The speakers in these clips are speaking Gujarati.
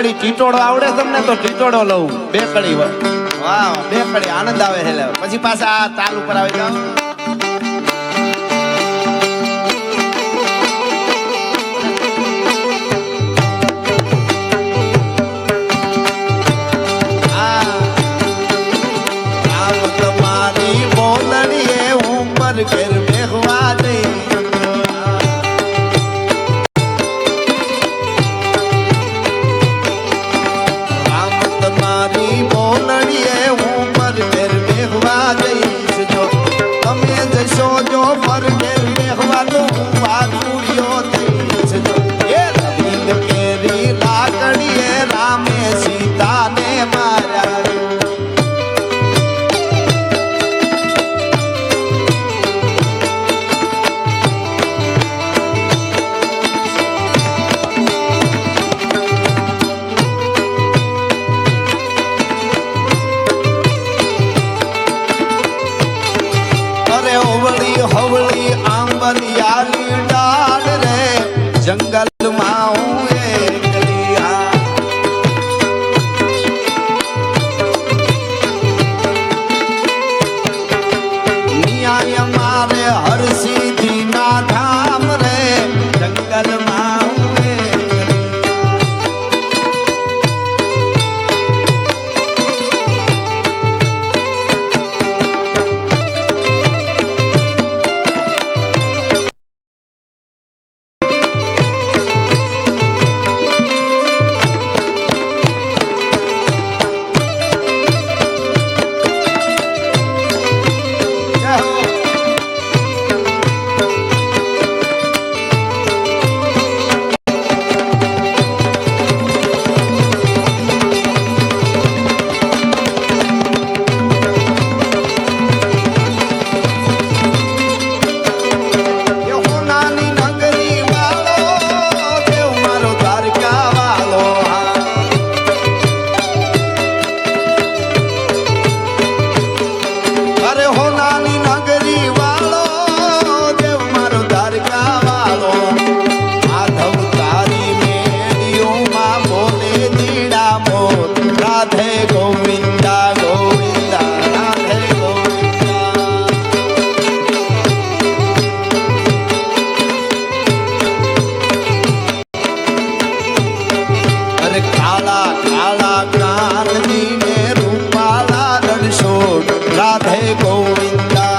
કડી ટીટોળો આવડે તમને તો ટીટોળો લઉં. બે કડી વાહ, બે કડી આનંદ આવે છે. પછી પાછા આ તાલ ઉપર આવી જાવ. ઘેર બેહવા દે રામ તમારી બોલડીએ ઉપર ઘેર બેહવા દઈશ. જો તમે જશો જો પર ઘેર બેહવા તો હું વાતુડિયો થઈશ. જો એ રવિન કેરી લાકડીએ રામે સીતાને માર્યા. હવળી આંબલિયાની ડાળ રે જંગલમાં હું એકલી. ન્યાય મારે હરસિદ્ધિ ના ધામ રે જંગલમાં હું રાધે ગોવિંદા.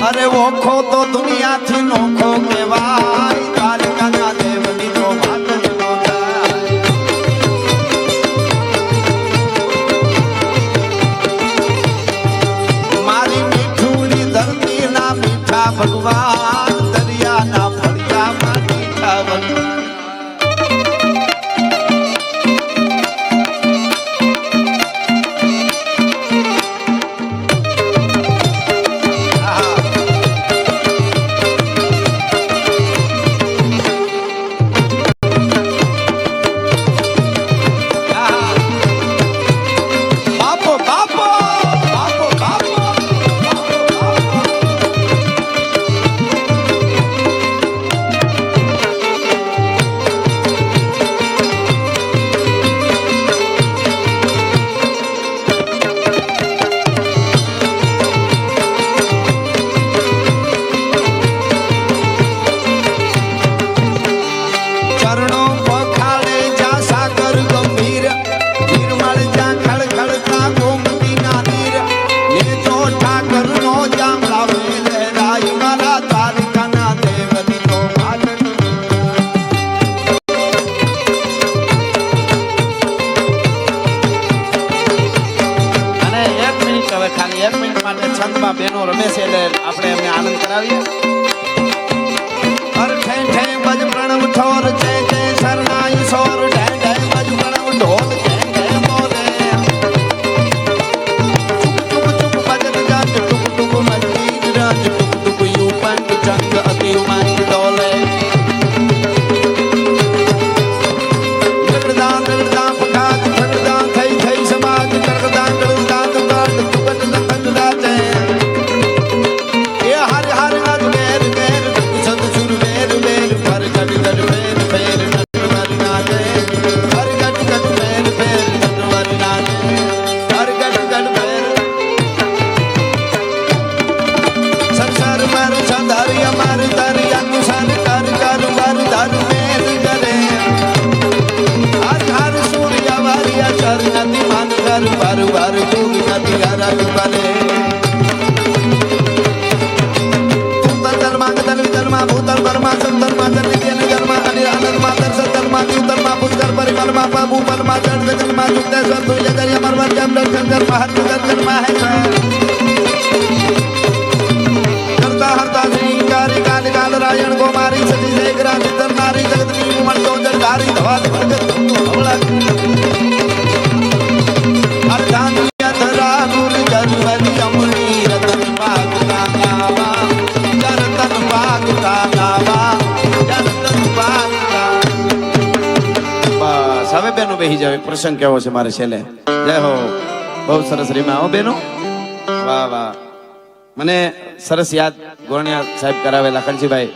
અરે ઓખો તો દુનિયાથી નોખો કહેવાય. દ્વારકાના દેવની તો વાત જ ન થાય. મારી મીઠુડી ધરતીના મીઠા ભગવાન, દરિયાના ફળિયામાં મીઠા ભગવાન. મિનિટ માટે છંદમાં બેનો રમે છે એટલે આપણે એમને આનંદ કરાવીએ. હર ઠે ઠે બજ પ્રણવ ઠોર જય જય શરણાઈ સોર ઠે ઠે બજ પ્રણવ ઢોલ જય જય બોલે ચુપ ચુપ ચુપ બજત જાત ટુક ટુક મંદિર રાજ ટુક ટુક યુ પંગ ચંગ અતિ ઉમંગ ડોલે જગદાન જગદાન પકાત જગદાન થઈ થઈ સમાજ જગદાન જગદાન કાટ ટુકટ દખન રાજે એ હર હર ગજ બેર બેર સદ સુર બેર બેર હર ગજ ગજ બેર બેર નટવર નાચે હર ગજ ગજ બેર બેર નટવર નાચે હર ગજ ગજ બેર સર સર મર સદારી અમર દરી અનુસાર કર કર વર ધર મેર કરે હર હર સૂર્ય વારિયા ચર નદી મન કર વાર વાર જુગ નદી હરક બને ભૂતલ બર્મા સંતરમાં જનિત્યન જન્મા અને આનંદમાં દર્શન ધર્મા જીવતરમાં પુષ્કર પરિમલમાં બાબુ પલમાં જળ જગનમાં જુગતેશ્વર તુલ્ય દરિયા મરવર જમ દર્શન જન્મા હર જન્મા હે કરતા હરતા શ્રી કારી કાલ કાલ રાયણ ગોમારી સતી શેખરા ચિતર નારી જગતની ઉમર તો જળધારી ધવાત ભરગત હવળા અર્ધાનિયા ધરા ગુર જન્મની અમણી રતન પાક નાવા રતન પાક નાવા રતન પાક બસ હવે બેનો બેહી જાવ. એક પ્રસંગ કેવો છે મારે છેલ્લે. જય હો. બહુ સરસ રીમા હો બેનો. વાહ વાહ. મને સરસ યાદ ગોરણિયા સાહેબ કરાવેલા ખણજીભાઈ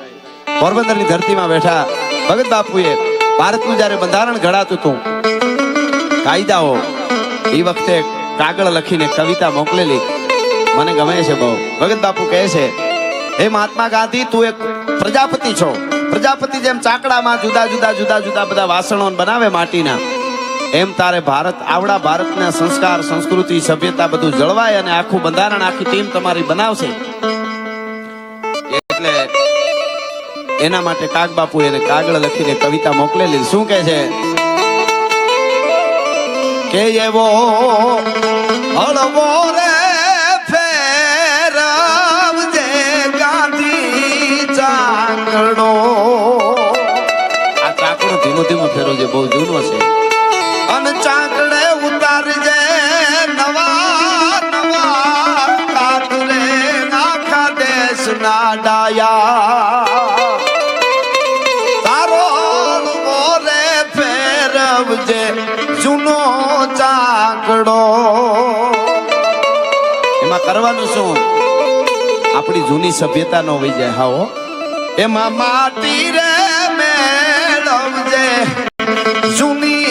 પોરબંદરની ધરતીમાં બેઠા ભગત બાપુએ ભારતનું જ્યારે બંધારણ ઘડાતું હતું કાયદાઓ એ વખતે કાગળ લખીને કવિતા મોકલેલી મને ગમે છે બહુ. ભગત બાપુ કહે છે હે મહાત્મા ગાંધી તું એક પ્રજાપતિ છો. પ્રજાપતિ જેમ ચાકડામાં જુદા જુદા જુદા જુદા બધા વાસણો બનાવે માટીના એમ તારે ભારત આવડા ભારતના સંસ્કાર સંસ્કૃતિ સભ્યતા બધું જળવાય અને આખું બંધારણ આખી ટીમ તમારી બનાવશે એટલે એના માટે કાગ બાપુ એને કાગળ લખીને કવિતા મોકલેલી. શું કહે છે કે એવો હળવો રે ફેરવજે ગાંધી ચાકડો. આ ચાકડો ધીમો ધીમો ફેરવજે બહુ જૂનો છે અને ચાકડે ઉતારજે નવા નવા કાતરે આખા દેશના ડાયા તારો મોરે ફેરવજે જૂનો ચાકડો. એમાં કરવાનું શું આપણી જૂની સભ્યતા નો વહી જાય. હાઓ એમાં માટી રે મેળવજે જૂની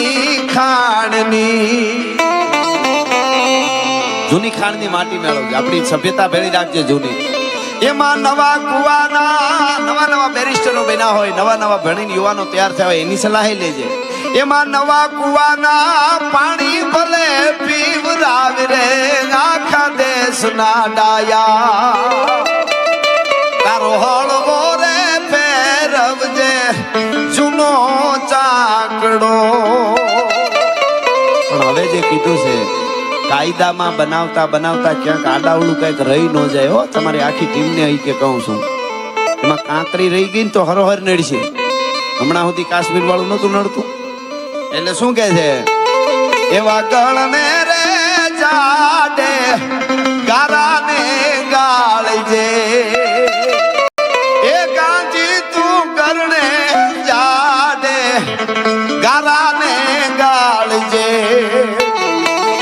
ખાણની માટી મેળવજે આપણી સભ્યતા ભેળી રાખજે જૂની. એમાં નવા કુવાના નવા નવા બેરિસ્ટરો બન્યા હોય નવા નવા ભણીને યુવાનો તૈયાર થયા હોય એની સલાહ લેજે. એમાં નવા કુવાના પાણી ભલે પીવરાવે રે આખા દેશના ડાયા તારો હળવો રે ફેરવજે જૂનો ચાકડો. પણ હવે જે કીધું છે કાયદામાં બનાવતા બનાવતા ક્યાંક આડાવડું કઈક રહી ન જાય હો. તમારી આખી ટીમને અહીં કે કહું છું એમાં કાંકરી રહી ગઈ ને તો હરોહર નડશે. હમણાં સુધી કાશ્મીર વાળું નતું નડતું એટલે શું કે છે એવા ગણને રે જાડે ગારાને ગાળજે એ ગાંધી તું ગરણે જાડે ગારાને ગાળજે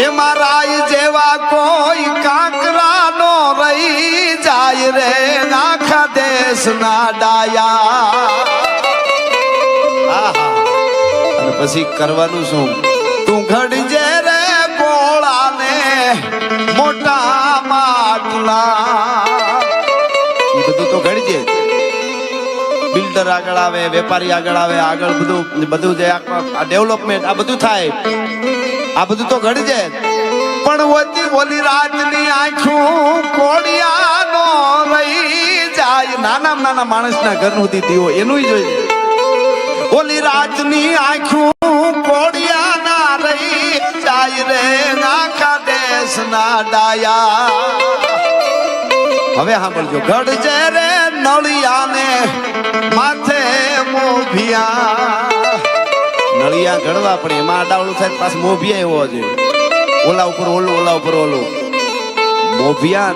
એમાં રાય જેવા કોઈ કાંકરા નો રહી જાય રે આખા દેશના ડાયા. અને પછી કરવાનું શું તું ઘડજે રે ગોળાને મોટા માટલા એ બધું તો ઘડજે. બિલ્ડર આગળ આવે વેપારી આગળ આવે આગળ બધું જે આ ડેવલપમેન્ટ આ બધું થાય આ બધું તો ઘડજે. પણ ઓલી રાતની આંખું કોડિયાનો રહી જાય. નાના માણસના ઘરનું દીવો એનું જોઈએ. ઓલી રાતની આંખું કોડિયાના રહી જાય રે આખા દેશના ડાયા હવે સાંભળજો. ગઢજે રે નળિયાને માથે મોભિયા. નળિયા ઘડવા પડે, એમાં આડાવડું થાય પાછું મોભિયા એવો છે. ઓલા ઉપર ઓલું, ઓલા ઉપર ઓલું. મોભિયા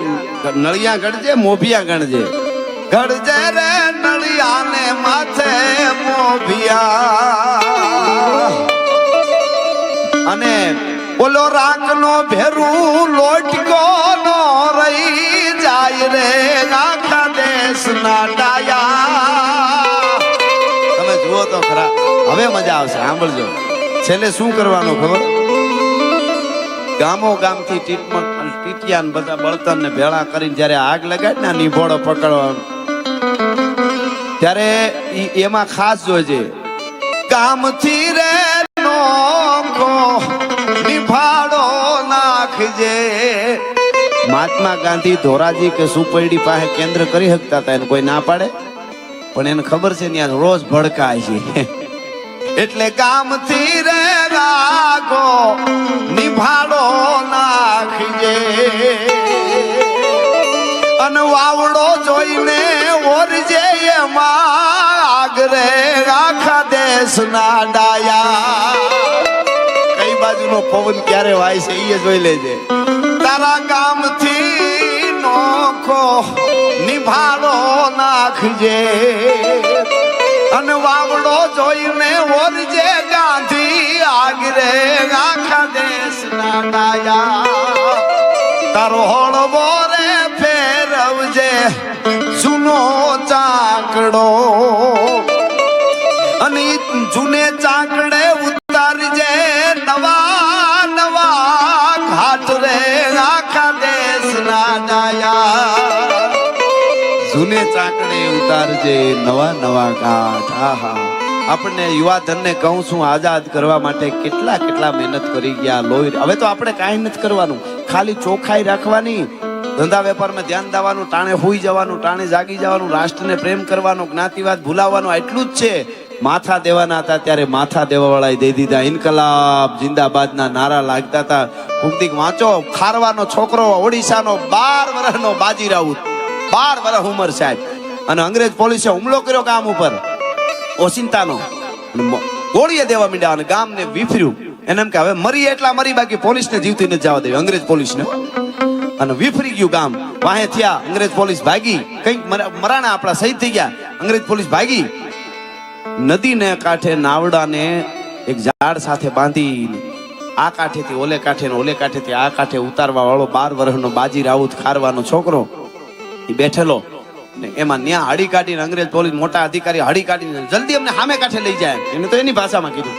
નળિયા ગણજે, મોભિયા ગણજે. ગઢજે રે નળિયાને માથે મોભિયા. અને બોલો રાગનો ભેરું લોટકો નો રહી જાય રે આખા દેશના ડાયા. તમે જુઓ તો ખરા, હવે મજા આવશે. સાંભળજો, છેલ્લે શું કરવાનું ખબર? ગામો ગામથી ટીટિયાન બધા બળતણ ને ભેળા કરીને જયારે આગ લગાડ ને નિભોળો પકડવાનો, ત્યારે એમાં ખાસ જોજે, ગામથી રે નોખો નિભાડો નાખજે. મહાત્મા ગાંધી ધોરાજી કે સુપૈડી પાસે કેન્દ્ર કરી શકતા હતા, એને કોઈ ના પાડે, પણ એને ખબર છે ત્યાં રોજ ભડકાય છે. એટલે ગામથી રે રાગો નિભાડો નાખજે. અને વાવડો જોઈને ઓરજે એમાં આગરે આખા દેશના ડાયા. કઈ બાજુનો પવન ક્યારે વાય છે એ જોઈ લેજે. તારા ગામથી નોખો નિભાડો નાખજે. અને વાવડો જોઈને ઓરજે ગાંધી આગરે આખા દેશના ડાયા. તારો હળવો રે ફેરવજે જૂનો ચાકડો. અને જૂને ચાકડે ઉતારજે નવા નવા ઘાટ રે આખા દેશના ડાયા. જૂને ચાકડે ઉતારજે નવા નવા ઘાટ. આહા, આપણને યુવાધનને કહું છું, આઝાદ કરવા માટે કેટલા કેટલા મહેનત કરી ગયા, લોહી. હવે તો આપણે કાંઈ નથી કરવાનું, ખાલી ચોખ્ખાઈ રાખવાની, ધંધા વેપારમાં ધ્યાન દેવાનું, ટાણે હોઈ જવાનું, ટાણે જાગી જવાનું, રાષ્ટ્રને પ્રેમ કરવાનો, જ્ઞાતિવાદ ભૂલાવવાનો, એટલું જ છે. માથા દેવાના હતા ત્યારે માથા દેવા વાળા દઈ દીધા. ઇન્કલાબ જિંદાબાદના નારા લાગતા હતા. કુંતિક વાંચો, ખારવાનો છોકરો, ઓડિશાનો 12 વર્ષનો બાજી રાઉત, 12 વર્ષ ઉંમર સાહેબ, અને અંગ્રેજ પોલીસે હુમલો કર્યો ગામ ઉપર ઓચિંતાનો, ગોળીએ દેવા માંડ્યા અને ગામને વિફર્યું. એને એમ કે હવે મરી એટલા મરી, બાકી પોલીસને જીવતી નથી જવા દેવી, અંગ્રેજ પોલીસને. અને વિફરી ગયું ગામ, વાહે થયા. અંગ્રેજ પોલીસ ભાગી, કઈક મરાણા આપણા શહીદ થઈ ગયા. અંગ્રેજ પોલીસ ભાગી, નદીને કાંઠે નાવડાને એક ઝાડ સાથે બાંધી આ કાંઠેથી ઓલે કાંઠે ને ઓલે કાંઠેથી આ કાંઠે ઉતારવા વાળો 12 વર્ષનો બાજી રાઉત ખારવાનો છોકરો એ બેઠેલો. એમાં ન્યા હડી કાઢીને અંગ્રેજ પોલીસ મોટા અધિકારી હડી કાઢીને જલ્દી અમને સામે કાંઠે લઈ જાય, એને તો એની ભાષામાં કીધું.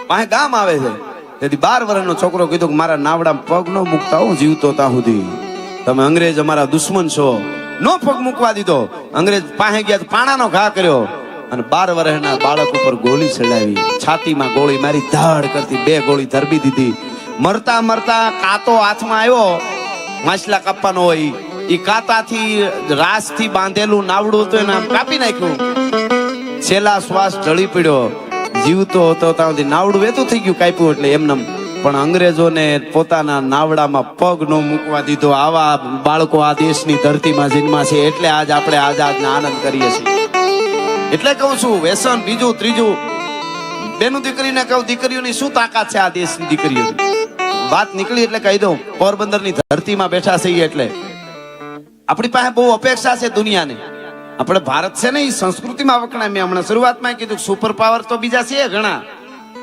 પાસે ગામ આવે છે, તેથી 12 વર્ષનો છોકરો કીધું કે મારા નાવડામાં પગ ન મૂકતા હું જીવતો ત્યાં સુધી, તમે અંગ્રેજ અમારા દુશ્મન છો. નો પગ મૂકવા દીધો. અંગ્રેજ પાસે ગયા, પાણાનો ઘા કર્યો અને 12 વર્ષના બાળક ઉપર ગોળી ચડાવી, છાતીમાં ગોળી મારી, ધડ કરતી 2 ગોળી ધરબી દીધી. મરતા મરતા કાંતો હાથમાં આવ્યો, માછલા કાપવાનો હોય, એ કાંતાથી રાસથી બાંધેલું નાવડું હતું એને કાપી નાખ્યું. છેલ્લા શ્વાસ ઢળી પડ્યો, જીવતો હતો ત્યાં સુધી નાવડું વેતું થઈ ગયું કાપ્યું એટલે એમને. પણ અંગ્રેજોને પોતાના નાવડામાં પગ નો મૂકવા દીધો. આવા બાળકો આ દેશની ધરતીમાં જન્મા છે, એટલે આજ આપણે આઝાદનો આનંદ કરીએ છીએ. એટલે કહું છું, વ્યસન બીજું ત્રીજું, બેનું દીકરીને કહું, દીકરીઓની શું તાકાત છે આ દેશની દીકરીઓની. વાત નીકળી એટલે કહી દઉં, પોરબંદરની ધરતીમાં બેઠા છીએ એટલે આપણી પાસે બહુ અપેક્ષા છે દુનિયાને. આપણે ભારત છે ને એ સંસ્કૃતિમાં વખણાય. મેં હમણાં શરૂઆતમાં કીધું સુપર પાવર તો બીજા છે ઘણા,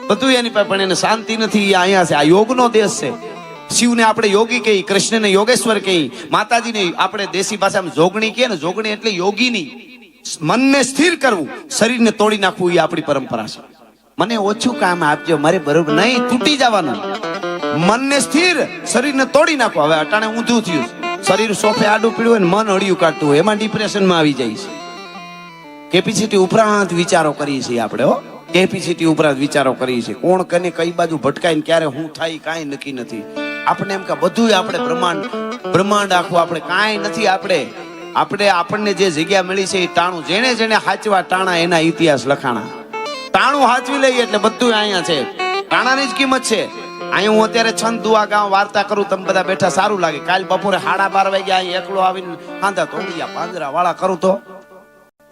બધું એની પાસે, પણ એને શાંતિ નથી. અહીંયા છે, આ યોગનો દેશ છે. શિવને આપણે યોગી કહીએ, કૃષ્ણને યોગેશ્વર કહીએ, માતાજીને આપણે દેશી ભાષામાં જોગણી કહીએ ને. જોગણી એટલે યોગીની. મનને સ્થિર કરવું, શરીરને તોડી નાખવું, એ આપણી પરંપરા છે. મને ઓછું કામ આપજો, મારે બરોબર નહીં, તૂટી જવાનું. મનને સ્થિર, શરીરને તોડી નાખો. હવે અટાણે ઊંધું થયું, શરીર સોફે આડું પીડ્યું હોય ને મન હળિયું કાઢતું હોય, એમાં ડિપ્રેશનમાં આવી જાય છે. કેપેસિટી ઉપરાંત વિચારો કરીએ છીએ આપણે. કેપેસિટી ઉપરાંત વિચારો કરીએ છીએ. કોણ કને કઈ બાજુ ભટકાઈને ક્યારે હું થાય કાંઈ નક્કી નથી. આપણે એમ કે બધું આપણે બ્રહ્માંડ આખું આપણે કાંઈ નથી. આપણને જે જગ્યા મળી છે એ ટાણું, જેને જેને હાચવા ટાણા એના ઇતિહાસ લખાણા. ટાણું હાચવી લઈએ એટલે બધું અહીંયા છે. ટાણાની જ કિંમત છે. અહીં હું અત્યારે છંદ દુઆ ગાઉં, વાર્તા કરું, તમે બધા બેઠા સારું લાગે. કાલ બપોરે 12:30 વાગે અહીં એકલો આવીને હાંધા તોડિયા પાંજરા વાળા કરું તો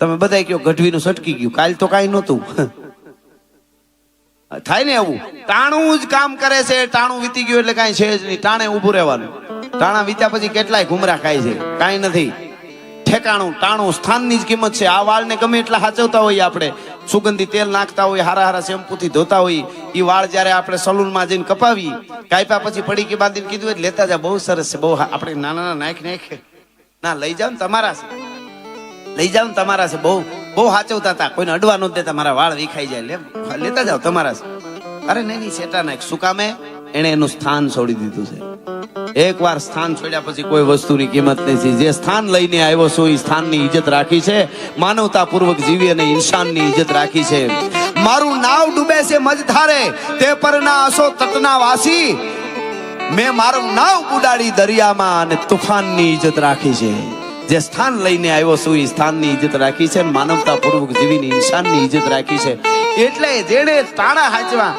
તમે બધા કયો ગઢવીનું સટકી ગયું. કાલ તો કાંઈ નહોતું. થાય ને એવું. ટાણું જ કામ કરે છે. ટાણું વીતી ગયું એટલે કાંઈ છે જ નહીં. ટાણે ઊભું રહેવાનું. ટાણા વીત્યા પછી કેટલાય ઘુમરા ખાય છે, કાંઈ નથી. ઠેકાણું ટાણું સ્થાનની જ કિંમત છે. આ વાળને ગમે એટલા સાચવતા હોઈએ આપણે, સુગંધી તેલ નાખતા હોય, હારા હારા શેમ્પૂથી ધોતા હોય, એ વાળ જ્યારે આપણે સલૂનમાં જઈને કપાવી, કાપ્યા પછી પડી કે બાંધીને કીધું એટલે લેતા જા, બહુ સરસ છે, બહુ આપણે નાના નાખ ના લઈ જાવ ને તમારા છે, લઈ જાવ ને તમારા છે. બહુ બહુ સાચવતા હતા, કોઈને અડવા નહોતા દેતા. મારા વાળ વિખાઈ જાય, લેતા જાવ તમારા છે. અરે નહીં સેટા નાખ. શું કામે? એને એનું સ્થાન છોડી દીધું છે. એકવાર સ્થાન છોડ્યા પછી કોઈ વસ્તુની કિંમત નથી. જે સ્થાન લઈને આવ્યો છું એ સ્થાનની ઇજ્જત રાખી છે. માનવતા પૂર્વક જીવી અને ઇન્સાનની ઇજ્જત રાખી છે. મારું નાવ ડૂબે છે મજધારે, તે પરના હસો તટના વાસી. મેં મારું નાવ ઉડાડી દરિયામાં અને તુફાનની ઇજ્જત રાખી છે. જે સ્થાન લઈને આવ્યો છું એ સ્થાનની ઇજ્જત રાખી છે. માનવતા પૂર્વક જીવીને ઇન્સાનની ઇજ્જત રાખી છે. એટલે જેને તાણા હાચવા,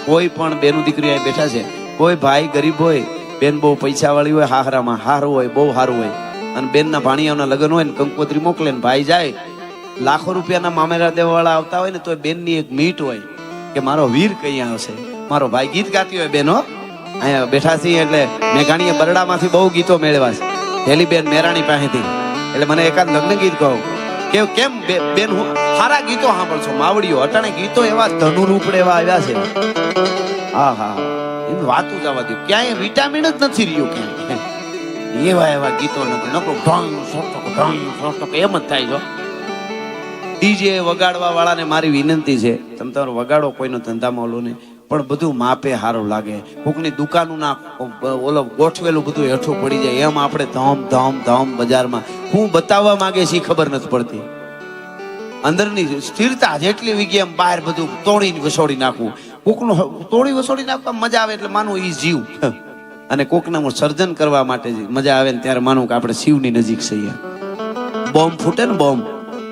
કોઈ પણ બેનું દીકરી અહીં બેઠા છે, કોઈ ભાઈ ગરીબ હોય, બેન બહુ પૈસા વાળી હોય, હાહરામાં હારું હોય, બહુ સારું હોય, અને બેનના ભાણિયાઓના લગ્ન હોય ને કંકોત્રી મોકલે ને ભાઈ જાય, લાખો રૂપિયાના મામેરા દેવા વાળા આવતા હોય ને તો બેનની એક મીટ હોય કે મારો વીર કઈ આવશે, મારો ભાઈ. ગીત ગાતી હોય બેનો. અહીંયા બેઠા છીએ એટલે મેઘાણીએ બરડામાંથી બહુ ગીતો મેળવ્યા છે, પેલી બેન મેરાણી પાસેથી. એટલે મને એકાદ લગ્ન ગીત કહો કે કેમ બેન હું સારા ગીતો સાંભળશો. માવડીઓ અટાણે ગીતો એવા ધનુરૂપડે એવા આવ્યા છે. હા હા, એમ વાતું જવા દઉં, ક્યાંય વિટામિન જ નથી રહ્યું ક્યાંય. એવા એવા ગીતો નકરો ઢોંગ સોટક એમ જ થાય છો. ડીજે વગાડવા વાળાને મારી વિનંતી છે, તમે તમારો વગાડો, કોઈનો ધંધામાં ઓલું નહીં, પણ બધું માપે સારું લાગે. કોકની દુકાનું ના ઓલો ગોઠવેલું બધું હેઠું પડી જાય એમ આપણે ધમ ધમ ધમ બજારમાં હું બતાવવા માંગે છે ખબર નથી પડતી. અંદરની સ્થિરતા જેટલી વીગી એમ બહાર બધું તોડીને વસોડી નાખવું. કોકનું તોડી વસોડી નાખવા મજા આવે એટલે માનવું ઈ જીવ, અને કોકના સર્જન કરવા માટે મજા આવે ને ત્યારે માનવું કે આપણે શિવની નજીક છીએ. બોમ્બ ફૂટે ને,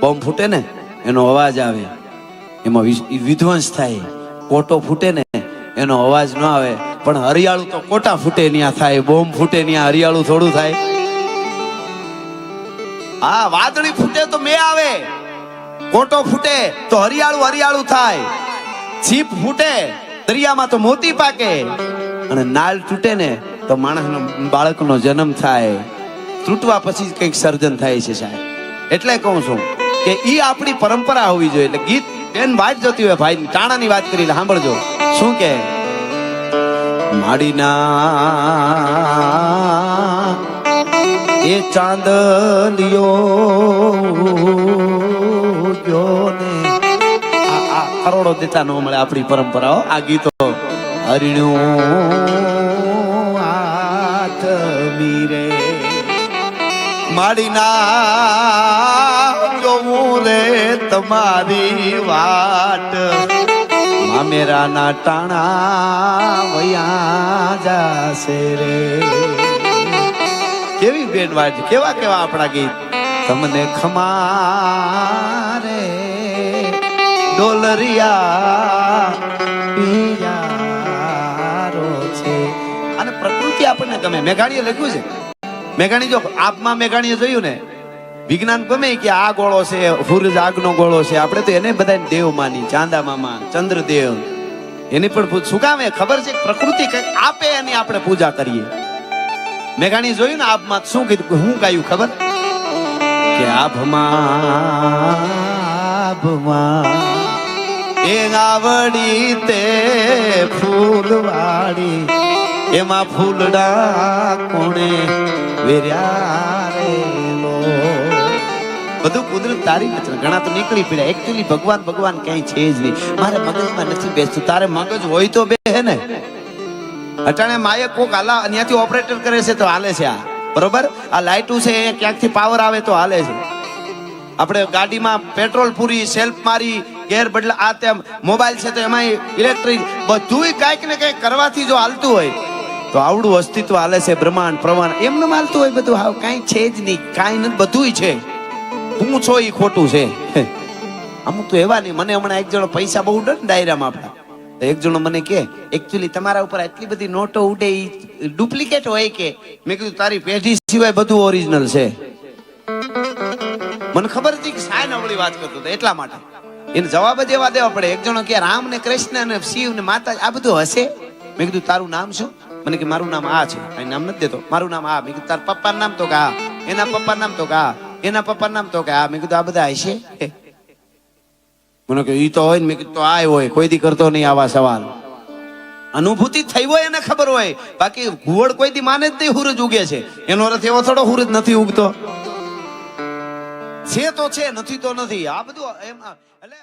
બોમ્બ ફૂટે ને એનો અવાજ આવે, એમાં વિધ્વંસ થાય. કોટો ફૂટે ને એનો અવાજ ન આવે, પણ હરિયાળું તો કોટા ફૂટે ન્યા થાય, બોમ્બ ફૂટે ન્યા હરિયાળું થોડું થાય. હા, વાદળી ફૂટે તો મે આવે, કોટો ફૂટે તો હરિયાળું હરિયાળું થાય, છીપ ફૂટે દરિયામાં તો મોતી પાકે, અને નાળ તૂટે ને તો માણસનો બાળકનો જન્મ થાય. તૂટવા પછી કંઈક સર્જન થાય છે સાહેબ. એટલે કહું છું કે ઈ આપણી પરંપરા હોવી જોઈએ. એટલે ગીત બેન વાત જોતી હોય, ભાઈ ટાણાની વાત કરી સાંભળજો. શું કે માડીના એ ચાંદલિયો જોને, આ કરોડો દેતા ન મળે આપણી પરંપરાઓ. આ ગીતો હરિણું હાથ મીરે માડીના જોવું રે તમારી વાટ, મામેરાના ટાણા વયા જાશે રે. કેવી બેન વાત, કેવા કેવા આપણા ગીત. તમને ખમારે ડોલરિયા પિયારો છે. અને પ્રકૃતિ આપણને ગમે. મેઘાણીએ લખ્યું છે, મેઘાણી જો આપમાં મેઘાણીએ જોયું ને, વિજ્ઞાન ગમે કે આ ગોળો છે, સૂરજ આગનો ગોળો છે, આપણે તો એને બધાને દેવ માની, ચાંદા મામા, ચંદ્રદેવ, એની પણ શું કામ ખબર છે? પ્રકૃતિ કઈક આપે એની આપણે પૂજા કરીએ. મેઘાણી જોયું ને આપમાં શું કીધું, હું ગાયું ખબર કે આભમાં એ આવડી તે ફૂલવાડી, એમાં ફૂલડા કોણે વેર્યા રે લો. બધું કુદરત તારી નથી. ઘણા તો નીકળી પડ્યા. એકચ્યુઅલી ભગવાન ભગવાન ક્યાંય છે જ નહીં. મારે મગજમાં નથી બેસતું. તારે મગજ હોય તો બે ને. અટાણે માયક કોક હાલા ત્યાંથી ઓપરેટર કરે છે તો હાલે છે. આ બરોબર, આ લાઈટું છે ક્યાંકથી પાવર આવે તો હાલે છે. આપણે ગાડીમાં પેટ્રોલ પૂરી, સેલ્ફ મારી, ગેર બદલા, આ તેમ મોબાઈલ છે તો એમાં ઇલેક્ટ્રિક, બધું કાંઈક ને કંઈક કરવાથી જો હાલતું હોય તો આવડું અસ્તિત્વ હાલે છે. બ્રહ્માંડ પ્રમાણ એમને હાલતું હોય બધું. હાવ કાંઈ છે જ નહીં, કાંઈ નથી, બધું છે. તું છો એ ખોટું છે. અમુક તો એવા નહીં. મને હમણાં એક જણો પૈસા બહુ ડર ને ડાયરામાં આપણા, તો એક જણો મને કે એકચ્યુઅલી તમારા ઉપર આટલી બધી નોટો ઉડે ઈ ડુપ્લિકેટ હોય કે? મેં કીધું તારી પેઢી સિવાય બધું ઓરિજિનલ છે. મને ખબર હતી કે સાય નવળી વાત કરતો હતો એટલા માટે એને જવાબ જ એવા દેવા પડે. એક જણો કે રામ ને કૃષ્ણ ને શિવ ને માતા આ બધું હશે? મેં કીધું તારું નામ શું? મને કે મારું નામ આ છે. આ નામ નથી દેતો. મારું નામ આ. મેં કીધું તાર પપ્પાનું નામ તો કે આ, એના પપ્પાનું નામ તો કે આ, એના પપ્પાનું નામ તો કે આ. મેં કીધું આ બધા હશે? મને કે ઈ તો હોય ને. મેં કીધું તો આ હોય. કોઈ દી કરતો નહીં આવા સવાલ. અનુભૂતિ થઈ હોય એને ખબર હોય. બાકી ઘુવડ કોઈ દી માને જ નહીં સૂરજ ઉગે છે. એનો અર્થ એવો થોડો સૂરજ નથી ઉગતો. છે તો છે, નથી તો નથી. આ બધું એમ એટલે